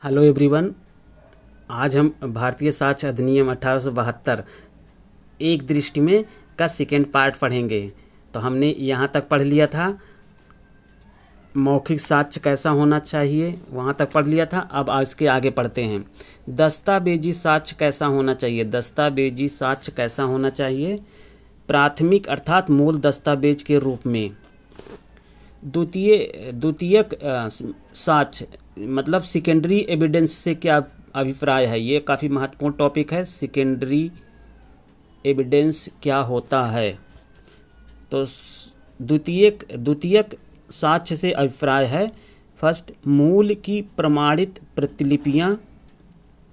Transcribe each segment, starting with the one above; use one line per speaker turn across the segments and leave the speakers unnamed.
Hello everyone. आज हम भारतीय साक्ष्य अधिनियम 1872 एक दृष्टि में का सेकेंड पार्ट पढ़ेंगे। तो हमने यहाँ तक पढ़ लिया था मौखिक साक्ष्य कैसा होना चाहिए, वहाँ तक पढ़ लिया था। अब इसके आगे पढ़ते हैं दस्तावेजी साक्ष्य कैसा होना चाहिए। दस्तावेजी साक्ष्य कैसा होना चाहिए? प्राथमिक अर्थात मूल दस्तावेज के रूप में। द्वितीयक साक्ष्य मतलब सेकेंडरी एविडेंस से क्या अभिप्राय है? ये काफ़ी महत्वपूर्ण टॉपिक है। सेकेंडरी एविडेंस क्या होता है? तो द्वितीयक साक्ष्य से अभिप्राय है फर्स्ट, मूल की प्रमाणित प्रतिलिपियां।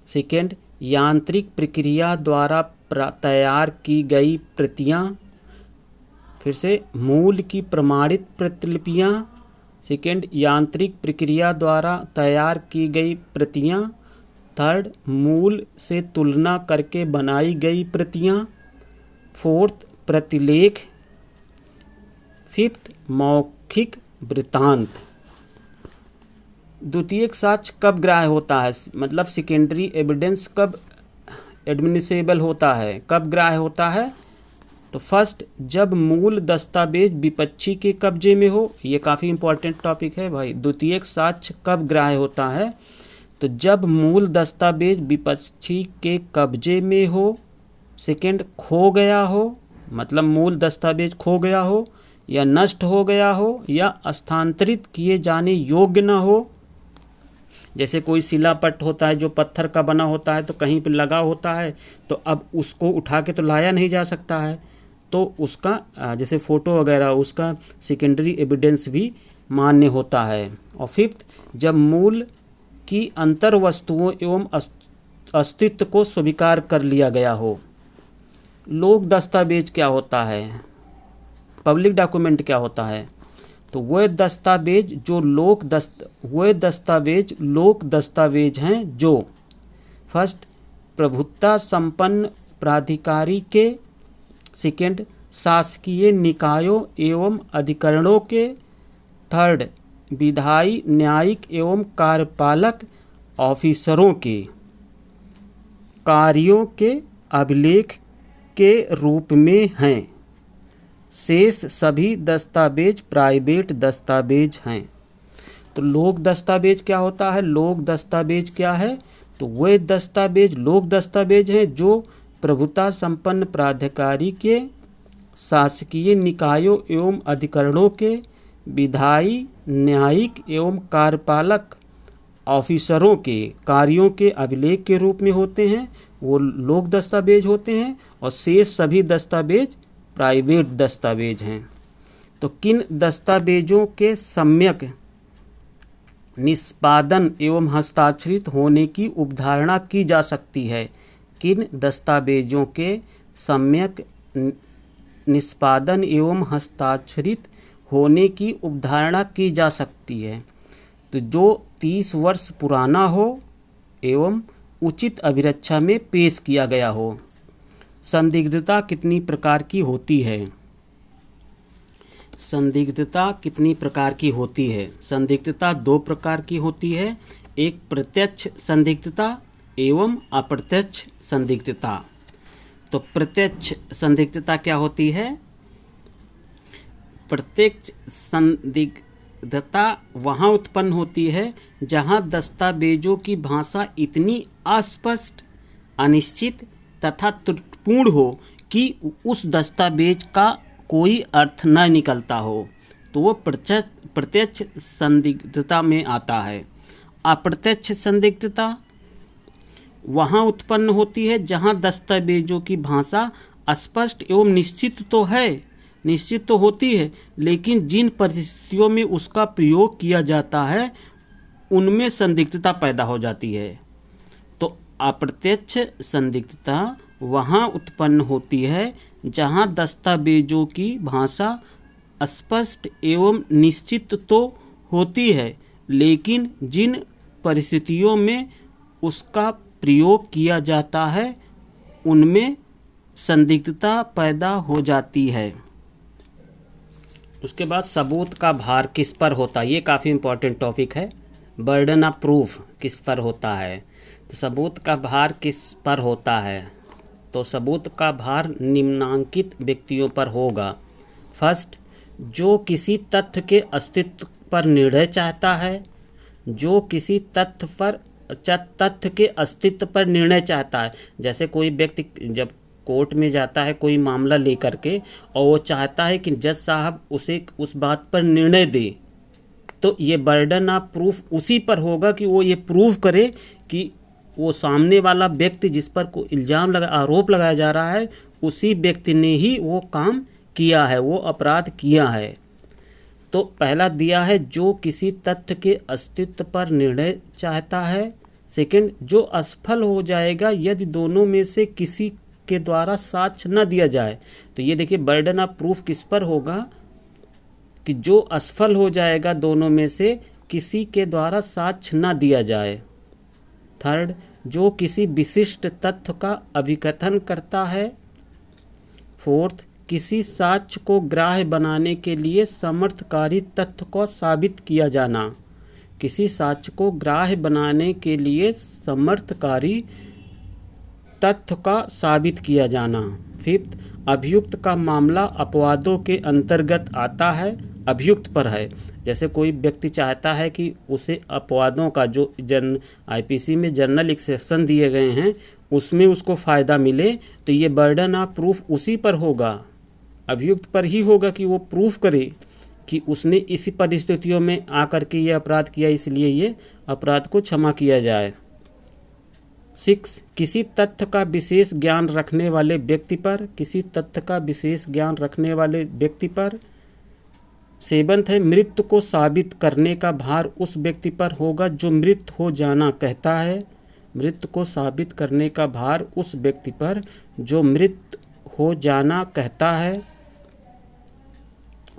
सेकेंड, यांत्रिक प्रक्रिया द्वारा तैयार की गई प्रतियां। फिर से, मूल की प्रमाणित प्रतिलिपियां। सेकेंड, यांत्रिक प्रक्रिया द्वारा तैयार की गई प्रतियां। थर्ड, मूल से तुलना करके बनाई गई प्रतियां। फोर्थ, प्रतिलेख। फिफ्थ, मौखिक वृत्तांत। द्वितीयक साक्ष्य कब ग्राह्य होता है, मतलब सेकेंडरी एविडेंस कब एडमिनिसेबल होता है, कब ग्राह्य होता है? तो फर्स्ट, जब मूल दस्तावेज विपक्षी के कब्जे में हो। ये काफ़ी इंपॉर्टेंट टॉपिक है भाई। द्वितीयक साक्ष्य कब ग्राह्य होता है? तो जब मूल दस्तावेज विपक्षी के कब्जे में हो। सेकेंड, खो गया हो, मतलब मूल दस्तावेज खो गया हो या नष्ट हो गया हो या स्थानांतरित किए जाने योग्य न हो। जैसे कोई शिलापट होता है जो पत्थर का बना होता है, तो कहीं पर लगा होता है, तो अब उसको उठा के तो लाया नहीं जा सकता है, तो उसका जैसे फ़ोटो वगैरह उसका सेकेंडरी एविडेंस भी मान्य होता है। और फिफ्थ, जब मूल की अंतर वस्तुओं एवं अस्तित्व को स्वीकार कर लिया गया हो। लोक दस्तावेज क्या होता है? पब्लिक डॉक्यूमेंट क्या होता है? तो वह दस्तावेज लोक दस्तावेज हैं जो फर्स्ट, प्रभुत्ता संपन्न प्राधिकारी के। सेकेंड, शासकीय निकायों एवं अधिकरणों के। थर्ड, विधायी, न्यायिक एवं कार्यपालक ऑफिसरों के कार्यों के अभिलेख के रूप में हैं। शेष सभी दस्तावेज प्राइवेट दस्तावेज हैं। तो लोक दस्तावेज क्या होता है? लोक दस्तावेज क्या है? तो वह दस्तावेज लोक दस्तावेज हैं जो प्रभुता संपन्न प्राधिकारी के, शासकीय निकायों एवं अधिकरणों के, विधायी, न्यायिक एवं कार्यपालक ऑफिसरों के कार्यों के अभिलेख के रूप में होते हैं, वो लोक दस्तावेज होते हैं। और शेष सभी दस्तावेज प्राइवेट दस्तावेज हैं। तो किन दस्तावेजों के सम्यक निष्पादन एवं हस्ताक्षरित होने की उपधारणा की जा सकती है? किन दस्तावेजों के सम्यक निष्पादन एवं हस्ताक्षरित होने की उपधारणा की जा सकती है? तो जो 30 वर्ष पुराना हो एवं उचित अभिरक्षा में पेश किया गया हो। संदिग्धता कितनी प्रकार की होती है? संदिग्धता कितनी प्रकार की होती है? संदिग्धता 2 प्रकार की होती है। एक, प्रत्यक्ष संदिग्धता एवं अप्रत्यक्ष संदिग्धता। तो प्रत्यक्ष संदिग्धता क्या होती है? प्रत्यक्ष संदिग्धता वहाँ उत्पन्न होती है जहाँ दस्तावेजों की भाषा इतनी अस्पष्ट, अनिश्चित तथा त्रुटिपूर्ण हो कि उस दस्तावेज का कोई अर्थ न निकलता हो, तो वो प्रत्यक्ष संदिग्धता में आता है। अप्रत्यक्ष संदिग्धता वहाँ उत्पन्न होती है जहाँ दस्तावेजों की भाषा स्पष्ट एवं निश्चित तो होती है, लेकिन जिन परिस्थितियों में उसका प्रयोग किया जाता है उनमें संदिग्धता पैदा हो जाती है। तो अप्रत्यक्ष संदिग्धता वहाँ उत्पन्न होती है जहाँ दस्तावेजों की भाषा स्पष्ट एवं निश्चित तो होती है, लेकिन जिन परिस्थितियों में उसका प्रयोग किया जाता है उनमें संदिग्धता पैदा हो जाती है। उसके बाद सबूत का भार किस पर होता है? ये काफ़ी इम्पोर्टेंट टॉपिक है। बर्डन ऑफ प्रूफ किस पर होता है? तो सबूत का भार किस पर होता है? तो सबूत का भार निम्नांकित व्यक्तियों पर होगा। फर्स्ट, जो किसी तथ्य के अस्तित्व पर निर्णय चाहता है, जो किसी तथ्य के अस्तित्व पर निर्णय चाहता है। जैसे कोई व्यक्ति जब कोर्ट में जाता है कोई मामला लेकर के और वो चाहता है कि जज साहब उसे उस बात पर निर्णय दे, तो ये बर्डन ऑफ प्रूफ उसी पर होगा कि वो ये प्रूव करे कि वो सामने वाला व्यक्ति जिस पर को आरोप लगाया जा रहा है उसी व्यक्ति ने ही वो काम किया है, वो अपराध किया है। तो पहला दिया है जो किसी तथ्य के अस्तित्व पर निर्णय चाहता है। सेकंड, जो असफल हो जाएगा यदि दोनों में से किसी के द्वारा साक्ष्य न दिया जाए। तो ये देखिए बर्डन ऑफ प्रूफ किस पर होगा कि जो असफल हो जाएगा दोनों में से किसी के द्वारा साक्ष्य न दिया जाए। थर्ड, जो किसी विशिष्ट तथ्य का अभिकथन करता है। फोर्थ, किसी साक्ष्य को ग्राह्य बनाने के लिए समर्थकारी तथ्य को साबित किया जाना। किसी साक्ष्य को ग्राह्य बनाने के लिए समर्थकारी तथ्य का साबित किया जाना। फिफ्थ, अभियुक्त का मामला अपवादों के अंतर्गत आता है, अभियुक्त पर है। जैसे कोई व्यक्ति चाहता है कि उसे अपवादों का जो आईपीसी में जनरल एक्सेप्शन दिए गए हैं उसमें उसको फ़ायदा मिले, तो ये बर्डन ऑफ प्रूफ उसी पर होगा, अभियुक्त पर ही होगा कि वो प्रूफ करे कि उसने इसी परिस्थितियों में आकर के ये अपराध किया, इसलिए ये अपराध को क्षमा किया जाए। 6, किसी तथ्य का विशेष ज्ञान रखने वाले व्यक्ति पर, किसी तथ्य का विशेष ज्ञान रखने वाले व्यक्ति पर। 7 है, मृत्यु को साबित करने का भार उस व्यक्ति पर होगा जो मृत हो जाना कहता है। मृत्यु को साबित करने का भार उस व्यक्ति पर जो मृत हो जाना कहता है।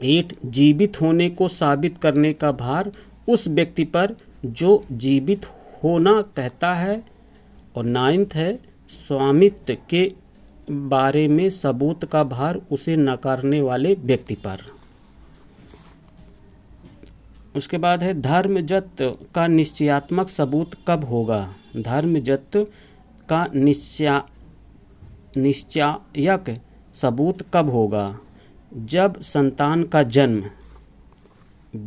8, जीवित होने को साबित करने का भार उस व्यक्ति पर जो जीवित होना कहता है। और 9 है, स्वामित्व के बारे में सबूत का भार उसे नकारने वाले व्यक्ति पर। उसके बाद है धर्मजत का निश्चयात्मक सबूत कब होगा? धर्मजत का निश्चयात्मक सबूत कब होगा? जब संतान का जन्म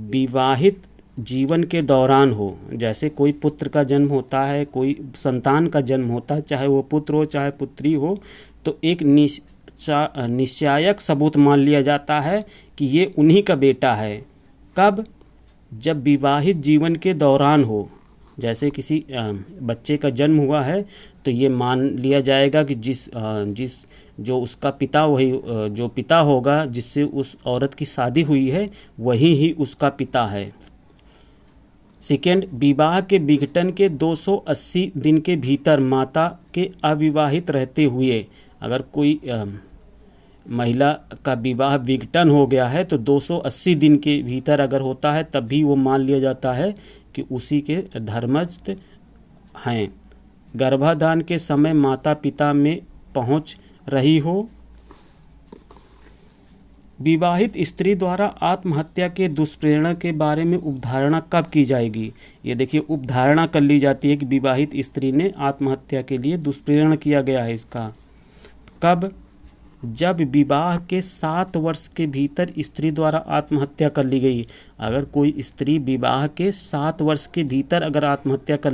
विवाहित जीवन के दौरान हो। जैसे कोई पुत्र का जन्म होता है, कोई संतान का जन्म होता है, चाहे वो पुत्र हो चाहे पुत्री हो, तो एक निश्चायक सबूत मान लिया जाता है कि ये उन्हीं का बेटा है। कब? जब विवाहित जीवन के दौरान हो। जैसे किसी बच्चे का जन्म हुआ है तो ये मान लिया जाएगा कि जो उसका पिता, वही जो पिता होगा जिससे उस औरत की शादी हुई है वही ही उसका पिता है। सेकेंड, विवाह के विघटन के 280 दिन के भीतर माता के अविवाहित रहते हुए, अगर कोई महिला का विवाह विघटन हो गया है तो 280 दिन के भीतर अगर होता है तब भी वो मान लिया जाता है कि उसी के धर्मस्थ हैं। गर्भाधान के समय माता पिता में पहुंच रही हो। विवाहित स्त्री द्वारा आत्महत्या के दुष्प्रेरणा के बारे में उपधारणा कब की जाएगी? ये देखिए उपधारणा कर ली जाती है कि विवाहित स्त्री ने आत्महत्या के लिए दुष्प्रेरणा किया गया है। इसका कब? जब विवाह के 7 वर्ष के भीतर स्त्री द्वारा आत्महत्या कर ली गई। अगर कोई स्त्री विवाह के 7 वर्ष के भीतर अगर आत्महत्या कर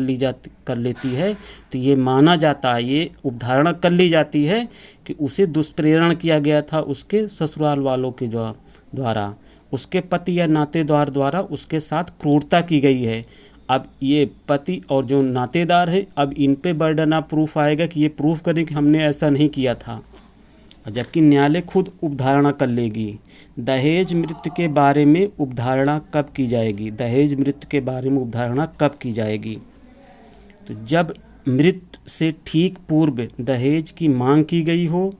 लेती है तो ये माना जाता है, ये उपधारणा कर ली जाती है कि उसे दुष्प्रेरण किया गया था उसके ससुराल वालों के द्वारा, उसके पति या नातेदार द्वारा उसके साथ क्रूरता की गई है। अब ये पति और जो नातेदार है, अब इन पे बर्डन ऑफ प्रूफ आएगा कि ये प्रूफ करें कि हमने ऐसा नहीं किया था, जबकि न्यायालय खुद उपधारणा कर लेगी। दहेज मृत्यु के बारे में उपधारणा कब की जाएगी? दहेज मृत्यु के बारे में उपधारणा कब की जाएगी? तो जब मृत्यु से ठीक पूर्व दहेज की मांग की गई हो।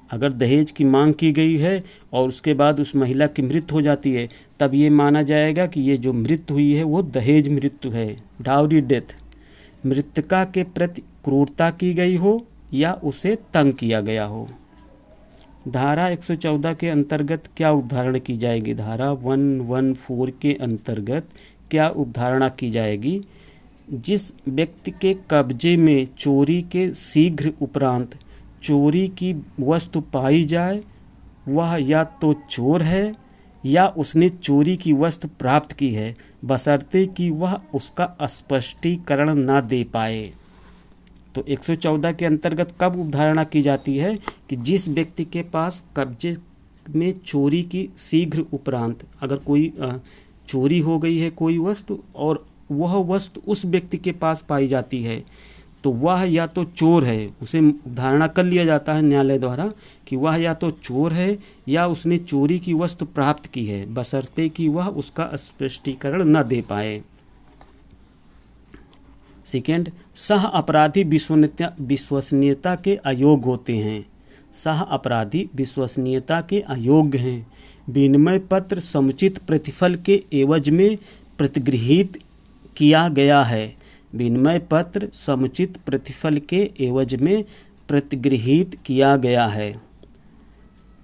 अगर दहेज की मांग की गई है और उसके बाद उस महिला की मृत्यु हो जाती है तब ये माना जाएगा कि ये जो मृत्यु हुई है वो दहेज मृत्यु है, डाउरी डेथ। मृतका के प्रति क्रूरता की गई हो या उसे तंग किया गया हो। धारा 114 के अंतर्गत क्या उपधारण की जाएगी? धारा 114 के अंतर्गत क्या उपधारणा की जाएगी? जिस व्यक्ति के कब्जे में चोरी के शीघ्र उपरांत चोरी की वस्तु पाई जाए वह या तो चोर है या उसने चोरी की वस्तु प्राप्त की है, बशर्ते कि वह उसका स्पष्टीकरण न दे पाए। तो 114 के अंतर्गत कब उपधारणा की जाती है कि जिस व्यक्ति के पास कब्जे में चोरी की शीघ्र उपरांत अगर कोई चोरी हो गई है कोई वस्तु और वह वस्तु उस व्यक्ति के पास पाई जाती है तो वह या तो चोर है, उसे धारणा कर लिया जाता है न्यायालय द्वारा कि वह या तो चोर है या उसने चोरी की वस्तु प्राप्त की है, बशर्ते कि वह उसका स्पष्टीकरण न दे पाए। सेकेंड, सह अपराधी विश्वसनीयता के अयोग्य होते हैं। सह अपराधी विश्वसनीयता के अयोग्य हैं। विनिमय पत्र समुचित प्रतिफल के एवज में प्रतिगृहीत किया गया है। विनिमय पत्र समुचित प्रतिफल के एवज में प्रतिगृहीत किया गया है।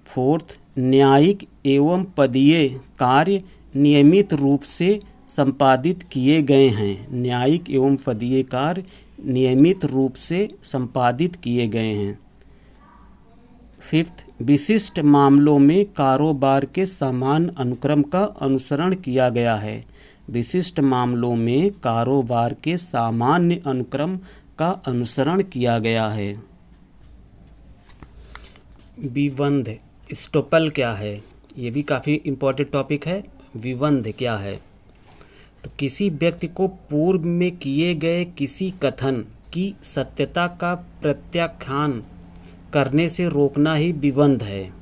फोर्थ, न्यायिक एवं पदीय कार्य नियमित रूप से संपादित किए गए हैं। न्यायिक एवं पदीय कार्य नियमित रूप से संपादित किए गए हैं। फिफ्थ, विशिष्ट मामलों में कारोबार के समान अनुक्रम का अनुसरण किया गया है। विशिष्ट मामलों में कारोबार के सामान्य अनुक्रम का अनुसरण किया गया है। विबंध स्टोपल क्या है? ये भी काफ़ी इम्पोर्टेंट टॉपिक है। विबंध क्या है? तो किसी व्यक्ति को पूर्व में किए गए किसी कथन की सत्यता का प्रत्याख्यान करने से रोकना ही विबंध है।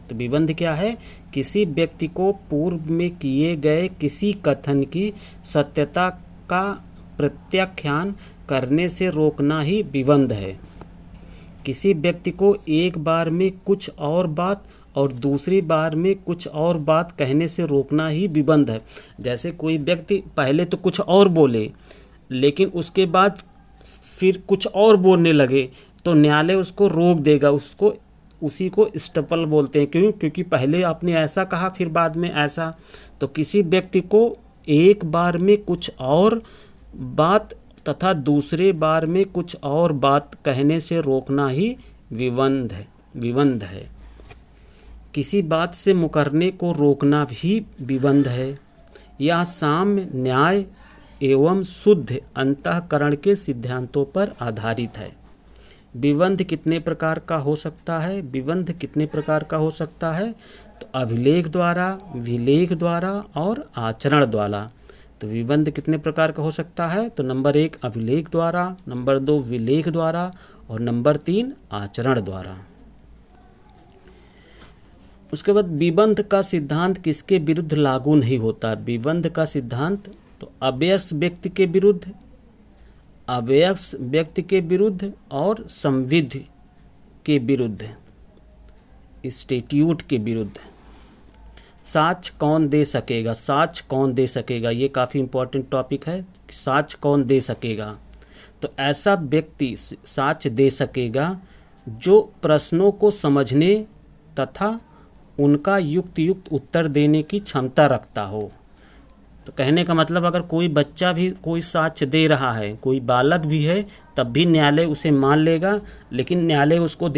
तो विबंध क्या है? किसी व्यक्ति को पूर्व में किए गए किसी कथन की सत्यता का प्रत्याख्यान करने से रोकना ही विबंध है। किसी व्यक्ति को एक बार में कुछ और बात और दूसरी बार में कुछ और बात कहने से रोकना ही विबंध है। जैसे कोई व्यक्ति पहले तो कुछ और बोले लेकिन उसके बाद फिर कुछ और बोलने लगे तो न्यायालय उसको रोक देगा, उसी को स्टोपल बोलते हैं। क्यों? क्योंकि पहले आपने ऐसा कहा फिर बाद में ऐसा। तो किसी व्यक्ति को एक बार में कुछ और बात तथा दूसरे बार में कुछ और बात कहने से रोकना ही विबंध है। किसी बात से मुकरने को रोकना भी विबंध है। यह साम्य, न्याय एवं शुद्ध अंतःकरण के सिद्धांतों पर आधारित है। विबंध कितने प्रकार का हो सकता है? विबंध कितने प्रकार का हो सकता है? तो अभिलेख द्वारा, विलेख द्वारा और आचरण द्वारा। तो विबंध कितने प्रकार का हो सकता है? तो नंबर 1 अभिलेख द्वारा, नंबर 2 विलेख द्वारा और नंबर 3 आचरण द्वारा। उसके बाद विबंध का सिद्धांत किसके विरुद्ध लागू नहीं होता? विबंध का सिद्धांत तो अवयस्क व्यक्ति के विरुद्ध और संविध के विरुद्ध, स्टैट्यूट के विरुद्ध। साक्ष्य कौन दे सकेगा? साक्ष्य कौन दे सकेगा? ये काफ़ी इम्पोर्टेंट टॉपिक है। साक्ष्य कौन दे सकेगा? तो ऐसा व्यक्ति साक्ष्य दे सकेगा जो प्रश्नों को समझने तथा उनका युक्त उत्तर देने की क्षमता रखता हो। तो कहने का मतलब अगर कोई बच्चा भी कोई साक्ष्य दे रहा है, कोई बालक भी है, तब भी न्यायालय उसे मान लेगा, लेकिन न्यायालय उसको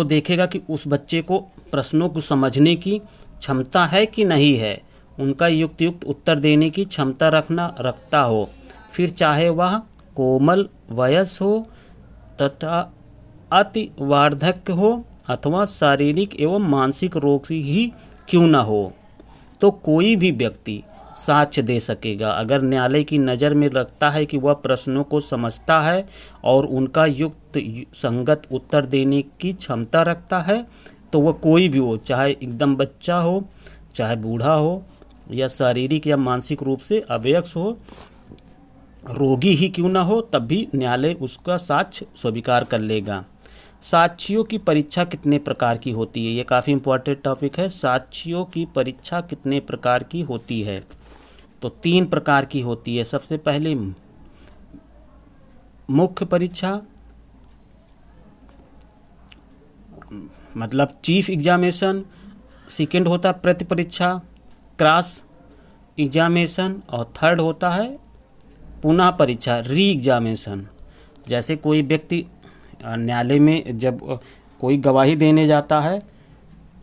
देखेगा कि उस बच्चे को प्रश्नों को समझने की क्षमता है कि नहीं है, उनका युक्त उत्तर देने की क्षमता रखता हो, फिर चाहे वह कोमल वयस हो तथा अति वार्धक्य हो अथवा शारीरिक एवं मानसिक रोग ही क्यों न हो। तो कोई भी व्यक्ति साक्ष्य दे सकेगा अगर न्यायालय की नज़र में लगता है कि वह प्रश्नों को समझता है और उनका युक्त संगत उत्तर देने की क्षमता रखता है। तो वह कोई भी हो, चाहे एकदम बच्चा हो, चाहे बूढ़ा हो, या शारीरिक या मानसिक रूप से अवयस्क हो, रोगी ही क्यों ना हो, तब भी न्यायालय उसका साक्ष्य स्वीकार कर लेगा। साक्ष्यों की परीक्षा कितने प्रकार की होती है? ये काफ़ी इम्पोर्टेंट टॉपिक है। साक्ष्यों की परीक्षा कितने प्रकार की होती है? तो 3 प्रकार की होती है। सबसे पहले मुख्य परीक्षा, मतलब चीफ एग्जामिनेशन। सेकेंड होता है प्रति परीक्षा क्रॉस एग्जामिनेशन, और थर्ड होता है पुनः परीक्षा, री एग्जामिनेशन। जैसे कोई व्यक्ति न्यायालय में जब कोई गवाही देने जाता है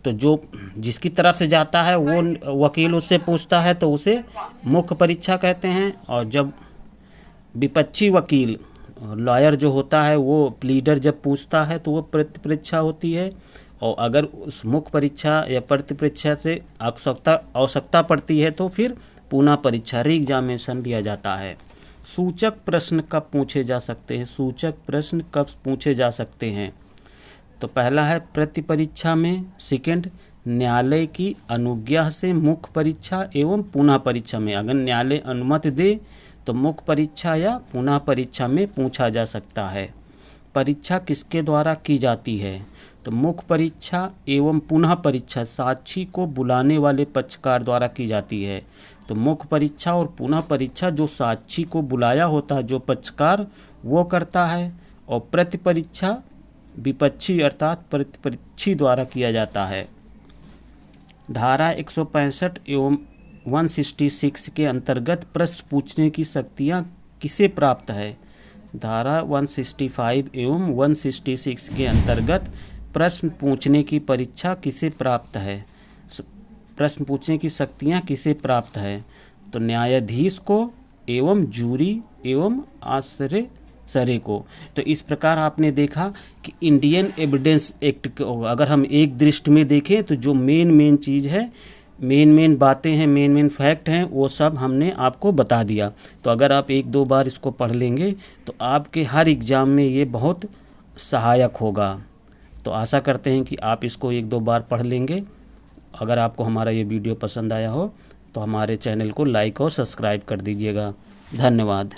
तो जो जिसकी तरफ से जाता है वो वकील उससे पूछता है तो उसे मुख्य परीक्षा कहते हैं, और जब विपक्षी वकील लॉयर जो होता है वो प्लीडर जब पूछता है तो वो प्रति परीक्षा होती है, और अगर उस मुख्य परीक्षा या प्रति परीक्षा से आवश्यकता पड़ती है तो फिर पुनः परीक्षा, री एग्जामिनेशन दिया जाता है। सूचक प्रश्न कब पूछे जा सकते हैं? सूचक प्रश्न कब पूछे जा सकते हैं? तो पहला है प्रति परीक्षा में, सेकंड न्यायालय की अनुज्ञा से मुख्य परीक्षा एवं पुनः परीक्षा में। अगर न्यायालय अनुमति दे तो मुख्य परीक्षा या पुनः परीक्षा में पूछा जा सकता है। परीक्षा किसके द्वारा की जाती है? तो मुख्य परीक्षा एवं पुनः परीक्षा साक्षी को बुलाने वाले पक्षकार द्वारा की जाती है। तो मुख्य परीक्षा और पुनः परीक्षा जो साक्षी को बुलाया होता है, जो पक्षकार, वो करता है, और प्रति परीक्षा विपक्षी अर्थात प्रतिपक्षी द्वारा किया जाता है। धारा 165 एवं 166 के अंतर्गत प्रश्न पूछने की शक्तियाँ किसे प्राप्त है? धारा 165 एवं 166 के अंतर्गत प्रश्न पूछने की परीक्षा किसे प्राप्त है? प्रश्न पूछने की शक्तियाँ किसे प्राप्त है? तो न्यायाधीश को एवं जूरी एवं आश्रय को। तो इस प्रकार आपने देखा कि इंडियन एविडेंस एक्ट को अगर हम एक दृष्टि में देखें तो जो मेन चीज़ है, मेन बातें हैं, मेन फैक्ट हैं, वो सब हमने आपको बता दिया। तो अगर आप एक दो बार इसको पढ़ लेंगे तो आपके हर एग्ज़ाम में ये बहुत सहायक होगा। तो आशा करते हैं कि आप इसको एक दो बार पढ़ लेंगे। अगर आपको हमारा ये वीडियो पसंद आया हो तो हमारे चैनल को लाइक और सब्सक्राइब कर दीजिएगा। धन्यवाद।